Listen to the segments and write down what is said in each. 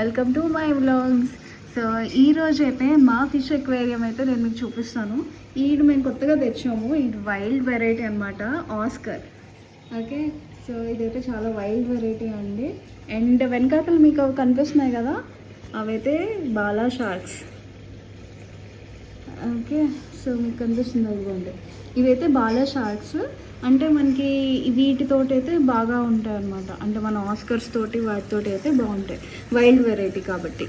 Welcome to my vlogs. So ఈరోజు అయితే మా ఫిష్ ఎక్వేరియం అయితే నేను మీకు చూపిస్తాను. ఈడు మేము కొత్తగా తెచ్చాము. ఇది వైల్డ్ వెరైటీ అనమాట, ఆస్కర్. ఓకే, సో ఇదైతే చాలా వైల్డ్ వెరైటీ అండి. అండ్ వెనకాతలు మీకు అవి కనిపిస్తున్నాయి కదా, అవైతే బాలా షార్క్స్. ఓకే, సో మీకు కనిపిస్తుంది అదిగోండి, ఇవైతే బాలా షార్క్స్. అంటే మనకి వీటితోటి అయితే బాగా ఉంటాయి అన్నమాట. అంటే మన ఆస్కర్స్ తోటి వాటితోటి అయితే బాగుంటాయి, వైల్డ్ వెరైటీ కాబట్టి.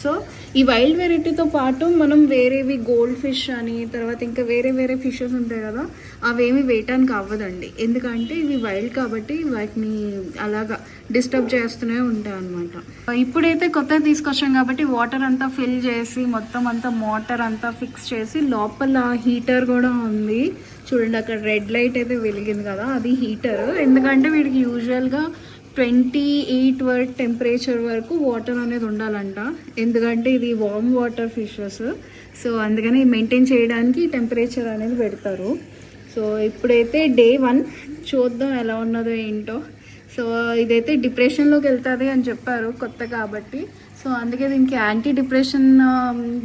సో ఈ వైల్డ్ వెరైటీతో పాటు మనం వేరేవి గోల్డ్ ఫిష్ అని, తర్వాత ఇంకా వేరే ఫిషెస్ ఉంటాయి కదా, అవేమి వేయటానికి అవ్వదండి. ఎందుకంటే ఇవి వైల్డ్ కాబట్టి వాటిని అలాగా డిస్టర్బ్ చేస్తూనే ఉంటాయి అనమాట. ఇప్పుడైతే కొత్తగా తీసుకొచ్చాం కాబట్టి వాటర్ అంతా ఫిల్ చేసి మొత్తం అంతా మోటార్ అంతా ఫిక్స్ చేసి, లోపల హీటర్ కూడా ఉంది. చూడండి అక్కడ రెడ్ లైట్ అయితే వెలిగింది కదా, అది హీటర్. ఎందుకంటే వీడికి యూజువల్గా 28 టెంపరేచర్ వరకు వాటర్ అనేది ఉండాలంట. ఎందుకంటే ఇది వార్మ్ వాటర్ ఫిషెస్, సో అందుకని మెయింటైన్ చేయడానికి టెంపరేచర్ అనేది పెడతారు. సో ఇప్పుడైతే డే 1 చూద్దాం ఎలా ఉన్నదో ఏంటో. సో ఇదైతే డిప్రెషన్లోకి వెళ్తుంది అని చెప్పారు కొత్త కాబట్టి. సో అందుకే దీనికి యాంటీ డిప్రెషన్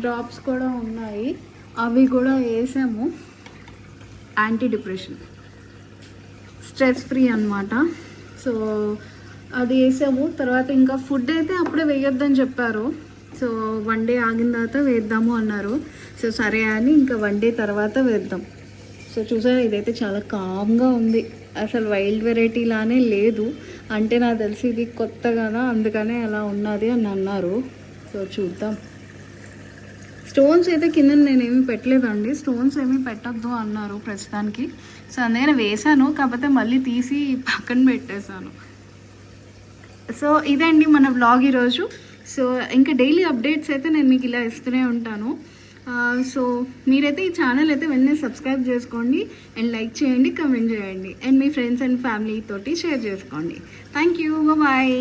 డ్రాప్స్ కూడా ఉన్నాయి, అవి కూడా వేసాము. యాంటీ డిప్రెషన్, స్ట్రెస్ ఫ్రీ అనమాట. సో అది వేసాము. తర్వాత ఇంకా ఫుడ్ అయితే అప్పుడే వేయొద్దని చెప్పారు. సో 1 డే ఆగిన తర్వాత వేద్దాము అన్నారు. సో సరే అని ఇంకా 1 డే తర్వాత వేద్దాం. సో చూసారా, ఇదైతే చాలా కామ్గా ఉంది, అసలు వైల్డ్ వెరైటీ లానే లేదు. అంటే నాకు తెలిసి ఇది కొత్త కదా, అందుకనే అలా ఉన్నది అని అన్నారు. సో చూద్దాం. స్టోన్స్ అయితే కింద నేనేమి పెట్టలేదండి, స్టోన్స్ ఏమీ పెట్టద్దు అన్నారు ప్రస్తుతానికి. సో అందుకని వేసాను, కాకపోతే మళ్ళీ తీసి పక్కన పెట్టేశాను. సో ఇదండి మన వ్లాగ్ ఈరోజు. సో ఇంకా డైలీ అప్డేట్స్ అయితే నేను మీకు ఇలా ఇస్తూనే ఉంటాను. సో మీరైతే ఈ ఛానల్ అయితే వెంటనే సబ్స్క్రైబ్ చేసుకోండి, అండ్ లైక్ చేయండి, కమెంట్ చేయండి, అండ్ మీ ఫ్రెండ్స్ అండ్ ఫ్యామిలీ తోటి షేర్ చేసుకోండి. Thank you, bye.